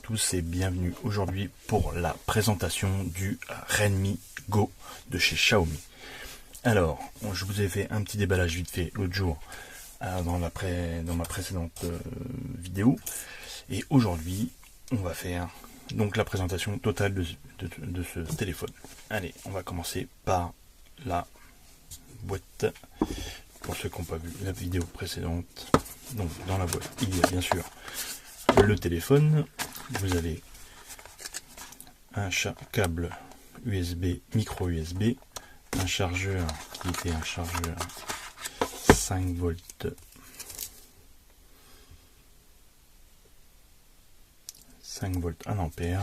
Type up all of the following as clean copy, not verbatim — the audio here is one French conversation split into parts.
tous et bienvenue aujourd'hui pour la présentation du Redmi Go de chez Xiaomi. Alors, je vous ai fait un petit déballage vite fait l'autre jour dans ma précédente vidéo, et aujourd'hui on va faire donc la présentation totale de ce téléphone. Allez, on va commencer par la boîte. Pour ceux qui n'ont pas vu la vidéo précédente, donc dans la boîte il y a bien sûr le téléphone. Vous avez un câble USB, micro USB, un chargeur qui était un chargeur 5 volts 1 ampère,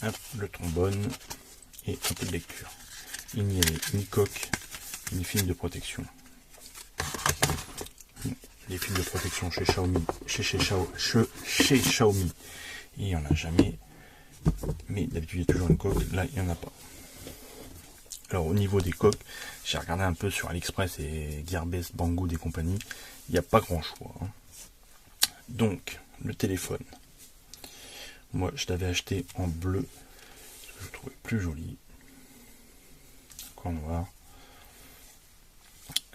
avec le trombone et un peu de lecture. Il n'y avait ni coque ni film de protection. Les fils de protection chez Xiaomi, chez Xiaomi, il n'y en a jamais, mais d'habitude il y a toujours une coque. Là il n'y en a pas. Alors au niveau des coques, j'ai regardé un peu sur AliExpress et Gearbest, Banggood et compagnie, il n'y a pas grand choix. Donc le téléphone, moi je l'avais acheté en bleu parce que je le trouvais plus joli qu'en noir.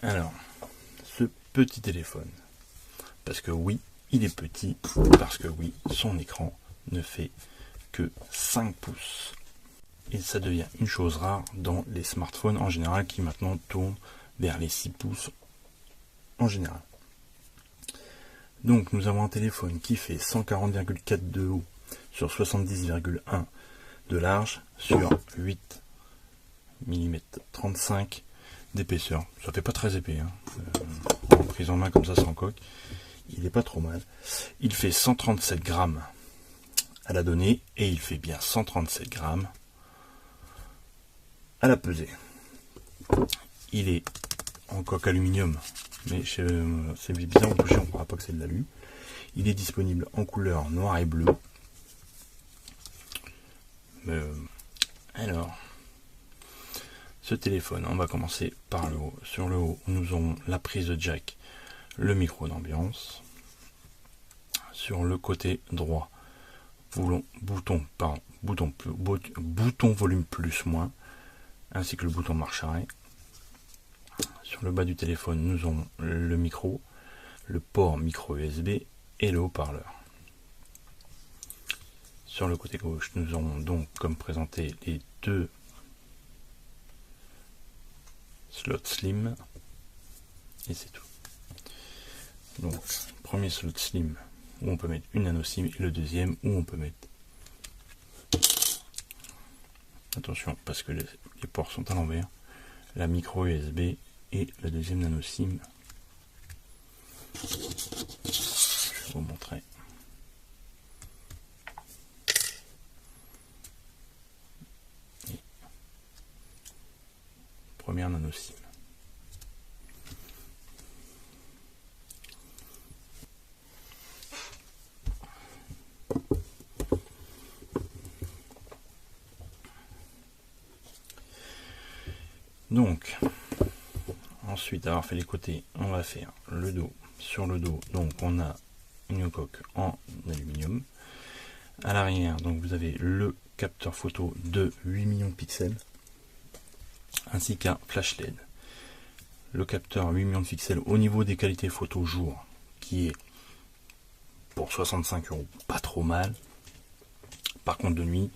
Alors ce petit téléphone, parce que oui il est petit, parce que oui son écran ne fait que 5 pouces. Et ça devient une chose rare dans les smartphones en général, qui maintenant tournent vers les 6 pouces en général. Donc nous avons un téléphone qui fait 140,4 de haut sur 70,1 de large sur 8 mm 35 d'épaisseur. Ça fait pas très épais, hein. En prise en main comme ça sans coque, il est pas trop mal. Il fait 137 grammes à la donnée et il fait bien 137 grammes à la pesée. Il est en coque aluminium, mais c'est bizarre au toucher, on ne croira pas que c'est de l'alu. Il est disponible en couleur noir et bleu. Alors, ce téléphone, on va commencer par le haut. Sur le haut, nous aurons la prise de jack, le micro d'ambiance. Sur le côté droit, bouton volume plus moins, ainsi que le bouton marche arrêt. Sur le bas du téléphone, nous avons le micro, le port micro USB et le haut-parleur. Sur le côté gauche, nous aurons donc, comme présenté, les deux slots slim, et c'est tout. Donc, premier slot slim où on peut mettre une nano SIM, et le deuxième où on peut mettre, attention parce que les ports sont à l'envers, la micro USB et la deuxième nano SIM. Je vais vous montrer. Et première nano SIM. Donc, ensuite avoir fait les côtés, on va faire le dos. Sur le dos, donc on a une coque en aluminium. À l'arrière, donc vous avez le capteur photo de 8 millions de pixels, ainsi qu'un flash LED. Le capteur 8 millions de pixels au niveau des qualités photo jour, qui est pour 65 € pas trop mal. Par contre de nuit,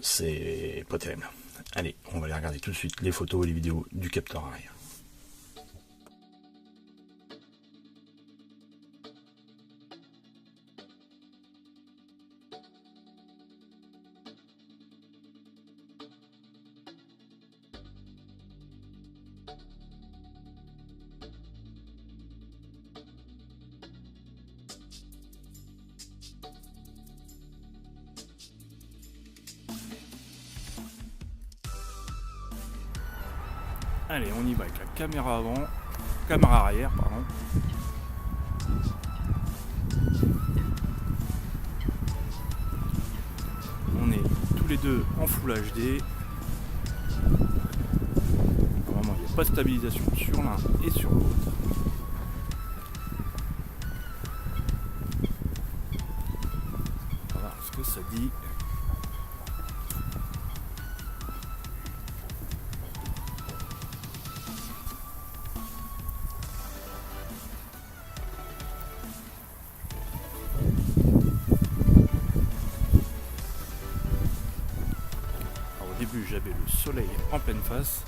c'est pas terrible. Allez, on va aller regarder tout de suite les photos et les vidéos du capteur arrière. Allez, on y va avec la caméra caméra arrière, pardon. On est tous les deux en Full HD. Vraiment, il n'y a pas de stabilisation sur l'un et sur l'autre. Voilà ce que ça dit. Alors, au début j'avais le soleil en pleine face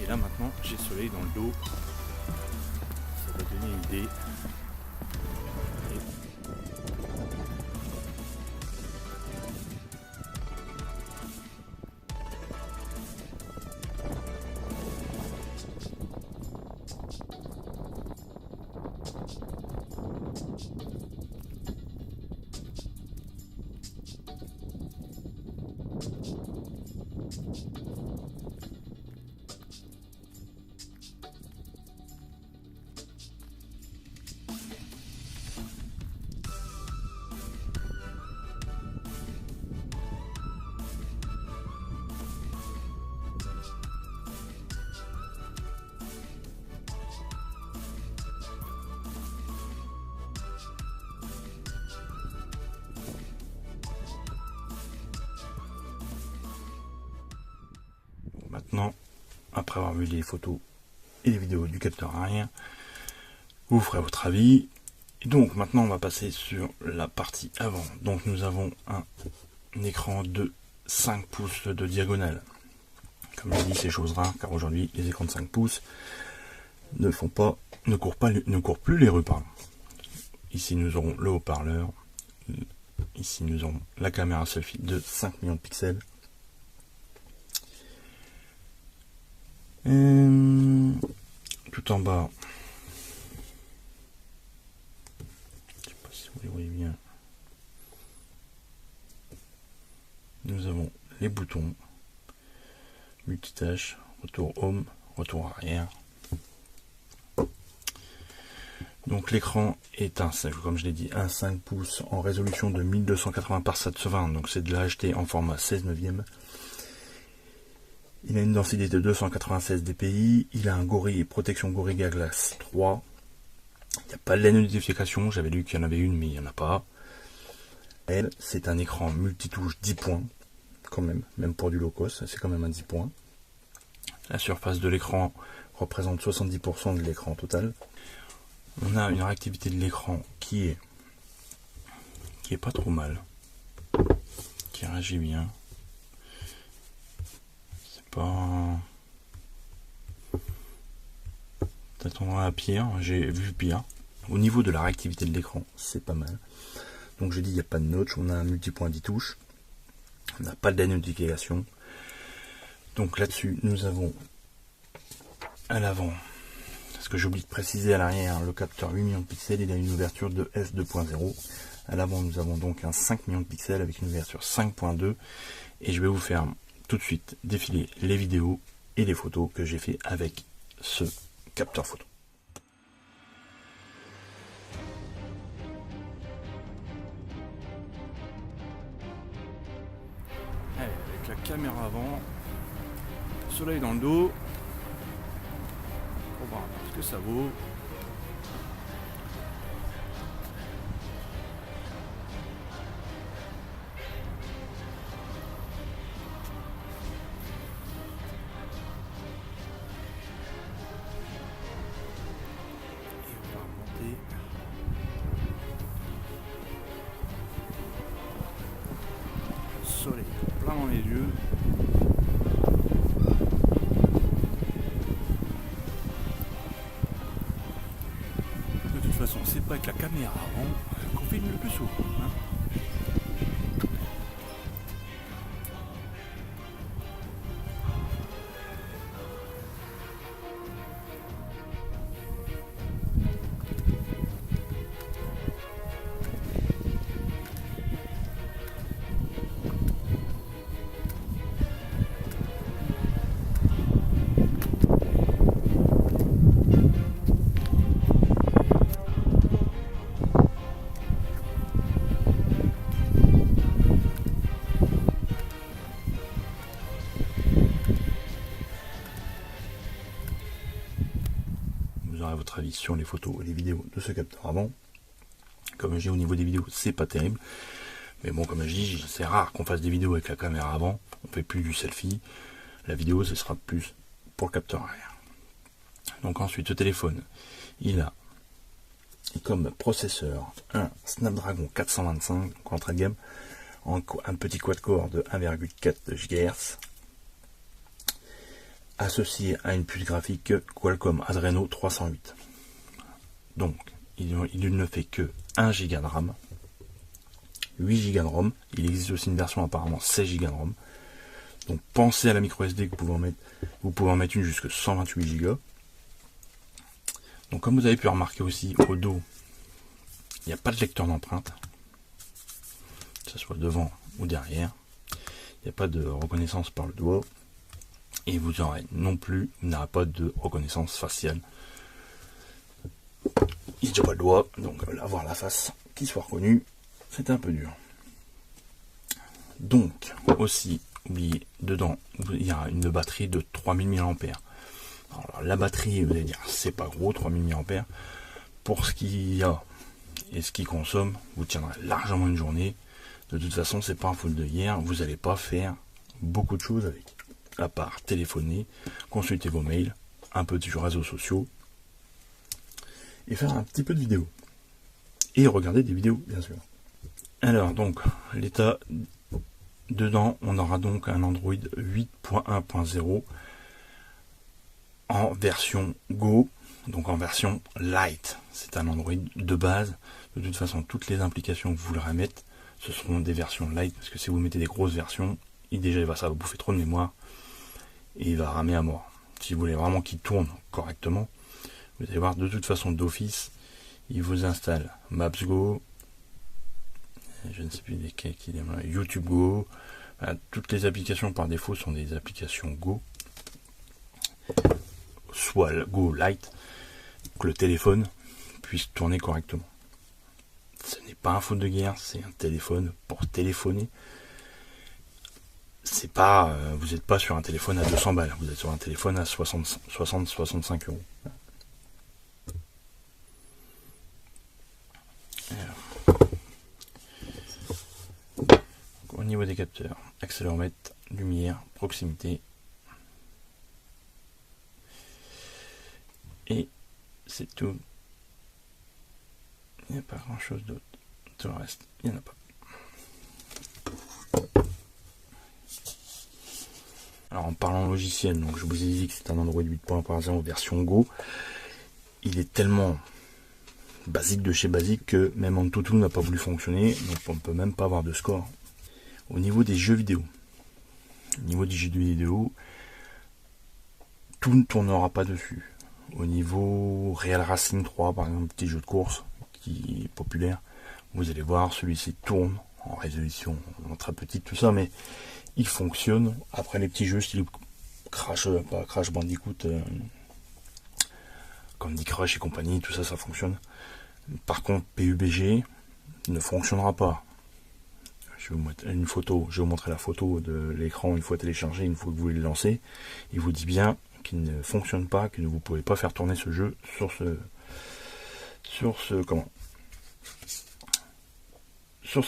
et là maintenant j'ai le soleil dans le dos. Ça va donner une idée. Maintenant, après avoir vu les photos et les vidéos du capteur arrière, vous ferez votre avis. Et donc maintenant on va passer sur la partie avant. Donc nous avons un écran de 5 pouces de diagonale. Comme je dis, c'est chose rare car aujourd'hui les écrans de 5 pouces ne courent plus les rues. Pardon. Ici nous aurons le haut-parleur. Ici nous aurons la caméra selfie de 5 millions de pixels. Tout en bas, je sais pas si vous les voyez bien, nous avons les boutons multitâches, retour home, retour arrière. Donc l'écran est comme je l'ai dit, un 5 pouces en résolution de 1280 par 720, donc c'est de la HD en format 16/9. Il a une densité de 296 dpi, il a un Gorilla protection Gorilla Glass 3. Il n'y a pas de laine de notification, j'avais lu qu'il y en avait une mais il n'y en a pas. C'est un écran multitouche 10 points, quand même pour du low cost, c'est quand même un 10 points. La surface de l'écran représente 70% de l'écran total. On a une réactivité de l'écran qui est pas trop mal, qui réagit bien. Pas t'attendras à pire, j'ai vu pire. Au niveau de la réactivité de l'écran, c'est pas mal. Donc j'ai dit il n'y a pas de notch, on a un multipoint 10 touches, on n'a pas de notification. Donc là-dessus, nous avons à l'avant, ce que j'ai oublié de préciser à l'arrière, le capteur 8 millions de pixels, il a une ouverture de f2.0. À l'avant, nous avons donc un 5 millions de pixels avec une ouverture 5.2 et je vais vous faire tout de suite défiler les vidéos et les photos que j'ai fait avec ce capteur photo. Allez, avec la caméra avant, soleil dans le dos, pour voir ce que ça vaut. Soleil plein dans les yeux. De toute façon, c'est pas avec la caméra avant qu'on filme le plus souvent. Hein. vous aurez votre avis sur les photos et les vidéos de ce capteur avant. Comme je dis, au niveau des vidéos, c'est pas terrible. Mais bon, comme je dis, c'est rare qu'on fasse des vidéos avec la caméra avant. On fait plus du selfie. La vidéo, ce sera plus pour le capteur arrière. Donc ensuite, ce téléphone, il a comme processeur un Snapdragon 425, donc entrée de gamme, un petit quad-core de 1,4 GHz, associé à une puce graphique Qualcomm Adreno 308. Donc, il ne fait que 1 Go de RAM, 8 Go de ROM. Il existe aussi une version apparemment 16 Go de ROM. Donc, pensez à la micro SD que vous pouvez en mettre une jusqu'à 128 Go. Donc, comme vous avez pu remarquer aussi, au dos, il n'y a pas de lecteur d'empreinte, que ce soit devant ou derrière. Il n'y a pas de reconnaissance par le doigt. Et vous n'aurez pas de reconnaissance faciale. Il n'y a pas le doigt, donc avoir la face qui soit reconnue, c'est un peu dur. Donc, aussi, oubliez, dedans, il y a une batterie de 3000 mAh. Alors, la batterie, vous allez dire, c'est pas gros, 3000 mAh. Pour ce qu'il y a et ce qu'il consomme, vous tiendrez largement une journée. De toute façon, c'est pas un faute de guerre, vous n'allez pas faire beaucoup de choses avec. À part téléphoner, consulter vos mails, un peu sur réseaux sociaux, et faire un petit peu de vidéos. Et regarder des vidéos, bien sûr. Alors, donc, l'état dedans, on aura donc un Android 8.1.0 en version Go, donc en version Lite. C'est un Android de base. De toute façon, toutes les implications que vous voudrez mettre, ce seront des versions Lite, parce que si vous mettez des grosses versions, ça va bouffer trop de mémoire, et il va ramer à mort. Si vous voulez vraiment qu'il tourne correctement, vous allez voir, de toute façon, d'office, il vous installe Maps Go, je ne sais plus lesquels qu'il est, YouTube Go. Toutes les applications par défaut sont des applications Go, soit Go Lite, que le téléphone puisse tourner correctement. Ce n'est pas un faute de guerre, c'est un téléphone pour téléphoner. C'est pas, vous n'êtes pas sur un téléphone à 200 balles, vous êtes sur un téléphone à 60-65 euros. Au niveau des capteurs, accéléromètre, lumière, proximité. Et c'est tout. Il n'y a pas grand chose d'autre. Tout le reste, il n'y en a pas. Alors en parlant logiciel, donc je vous ai dit que c'est un Android 8.1.0 version Go. Il est tellement basique de chez basique que même AnTuTu n'a pas voulu fonctionner, donc on ne peut même pas avoir de score. Au niveau des jeux vidéo, tout ne tournera pas dessus. Au niveau Real Racing 3, par exemple, petit jeu de course qui est populaire, vous allez voir, celui-ci tourne en résolution très petite, tout ça, mais il fonctionne. Après les petits jeux style Crash Bandicoot, Candy Crush et compagnie, tout ça, ça fonctionne. Par contre, PUBG ne fonctionnera pas. Je vais vous mettre une photo, je vais vous montrer la photo de l'écran une fois téléchargé, une fois que vous le lancez. Il vous dit bien qu'il ne fonctionne pas, que vous ne pouvez pas faire tourner ce jeu sur ce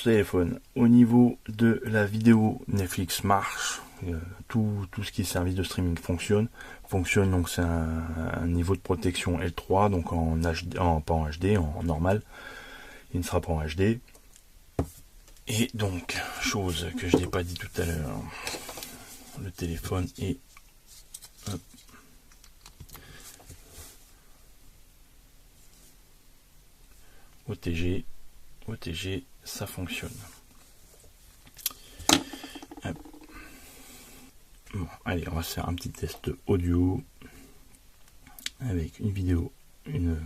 téléphone. Au niveau de la vidéo, Netflix marche, tout ce qui est service de streaming fonctionne, donc c'est un niveau de protection L3, donc en HD, pas en HD, en normal. Il ne sera pas en HD. Et donc, chose que je n'ai pas dit tout à l'heure, le téléphone est OTG, ça fonctionne. Bon, allez, on va faire un petit test audio avec une vidéo, une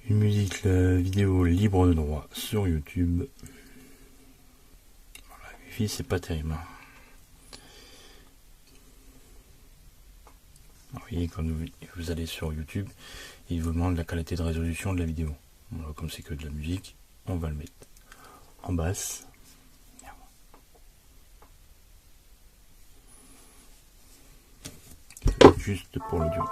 musique vidéo libre de droit sur YouTube. La Wi-Fi, c'est pas terrible. Alors, vous voyez, quand vous allez sur YouTube, il vous demande la qualité de résolution de la vidéo. Voilà, comme c'est que de la musique, on va le mettre en basse. Juste pour l'audio.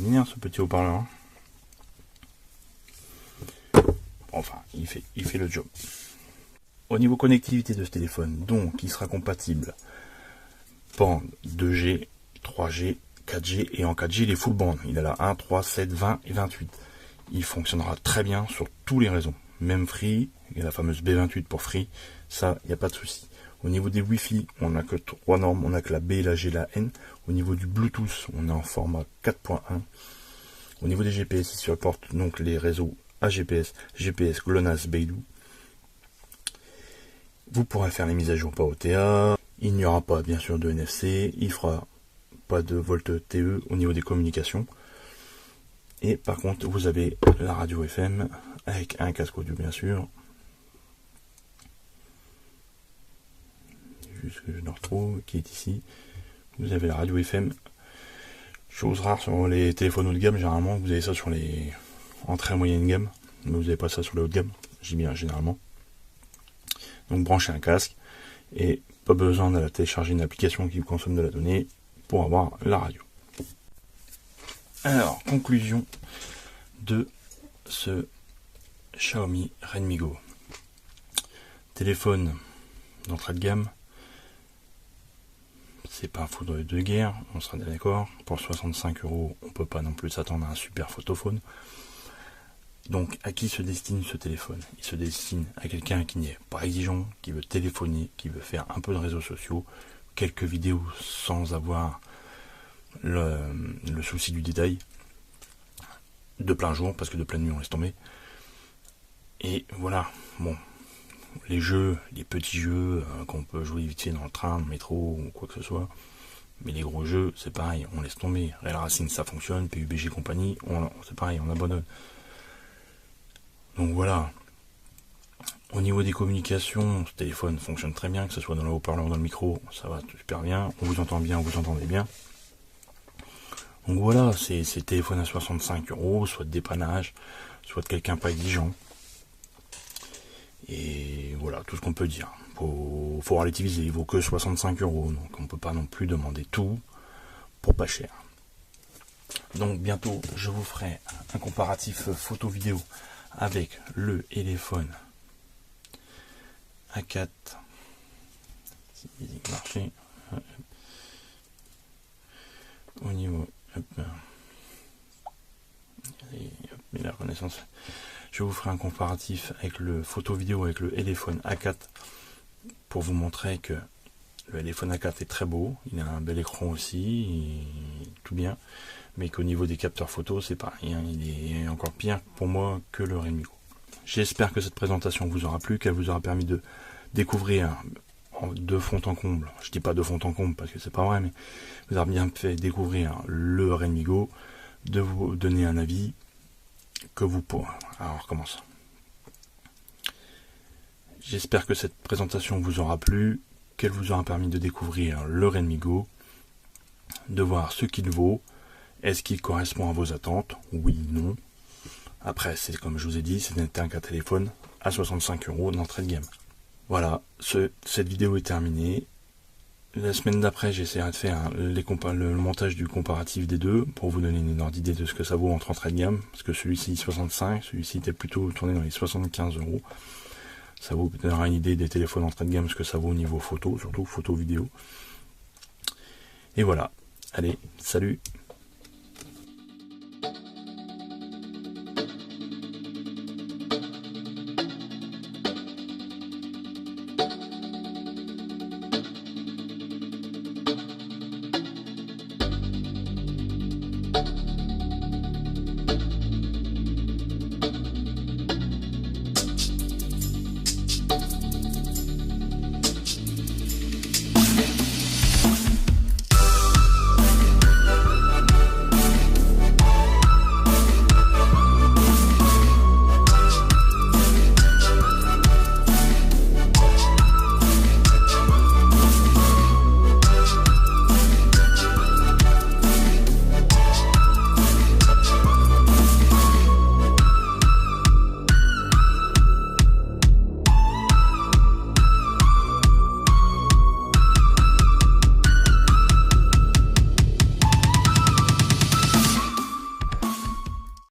extraordinaire ce petit haut-parleur. Enfin, il fait le job. Au niveau connectivité de ce téléphone, donc il sera compatible bande 2G, 3G, 4G et en 4G il est full band. Il a la 1, 3, 7, 20 et 28. Il fonctionnera très bien sur tous les réseaux. Même Free, il y a la fameuse B28 pour Free, ça, il n'y a pas de souci. Au niveau des Wi-Fi, on n'a que 3 normes, on n'a que la B, la G, la N. Au niveau du Bluetooth, on est en format 4.1. Au niveau des GPS, il supporte donc les réseaux AGPS, GPS, GLONASS, Beidou. Vous pourrez faire les mises à jour par OTA. Il n'y aura pas, bien sûr, de NFC. Il fera pas de Volt TE au niveau des communications. Et par contre, vous avez la radio FM avec un casque audio, bien sûr. Juste que je le retrouve, qui est ici. Vous avez la radio FM. Chose rare sur les téléphones haut de gamme, généralement, vous avez ça sur les entrées moyenne gamme, mais vous n'avez pas ça sur les haut de gamme, j'y bien généralement. Donc branchez un casque, et pas besoin de télécharger une application qui vous consomme de la donnée pour avoir la radio. Alors, conclusion de ce Xiaomi Redmi Go. Téléphone d'entrée de gamme. C'est pas un foudre de guerre, on sera d'accord. Pour 65 €, on peut pas non plus s'attendre à un super photophone. Donc, à qui se destine ce téléphone? Il se destine à quelqu'un qui n'est pas exigeant, qui veut téléphoner, qui veut faire un peu de réseaux sociaux, quelques vidéos sans avoir le souci du détail, de plein jour, parce que de pleine nuit on laisse tomber. Et voilà, bon, les jeux, les petits jeux qu'on peut jouer vite fait dans le train, le métro ou quoi que ce soit, mais les gros jeux, c'est pareil, on laisse tomber. Real Racing, ça fonctionne, PUBG compagnie, c'est pareil, on abandonne. Donc voilà. Au niveau des communications, ce téléphone fonctionne très bien, que ce soit dans le haut-parleur ou dans le micro, ça va super bien, on vous entend bien, vous entendez bien. Donc voilà, c'est téléphone à 65 €, soit de dépannage, soit de quelqu'un pas exigeant. Et voilà, tout ce qu'on peut dire. Faut relativiser, il vaut que 65 €, donc on peut pas non plus demander tout pour pas cher. Donc bientôt, je vous ferai un comparatif photo-vidéo avec le téléphone A4. Si il marchait. Au niveau la renaissance. Je vous ferai un comparatif avec le photo-vidéo avec le téléphone A4 pour vous montrer que le téléphone A4 est très beau, il a un bel écran aussi, tout bien, mais qu'au niveau des capteurs photo, c'est pareil, hein, il est encore pire pour moi que le Redmi Go. J'espère que cette présentation vous aura plu, qu'elle vous aura permis de découvrir de fond en comble, je dis pas de fond en comble parce que c'est pas vrai, mais vous aura bien fait découvrir le Redmi Go, de vous donner un avis que vous pourrez. Alors on recommence. J'espère que cette présentation vous aura plu, qu'elle vous aura permis de découvrir le Redmi Go, de voir ce qu'il vaut, est-ce qu'il correspond à vos attentes, oui, non. Après, c'est comme je vous ai dit, c'est un téléphone à 65 € d'entrée de gamme. Voilà, cette vidéo est terminée. La semaine d'après, j'essaierai de faire le montage du comparatif des deux pour vous donner une ordre d'idée de ce que ça vaut entre entrée de gamme. Parce que celui-ci 65, celui-ci était plutôt tourné dans les 75 €. Ça vous donnera une idée des téléphones entrée de gamme, ce que ça vaut au niveau photo, surtout photo vidéo. Et voilà. Allez, salut!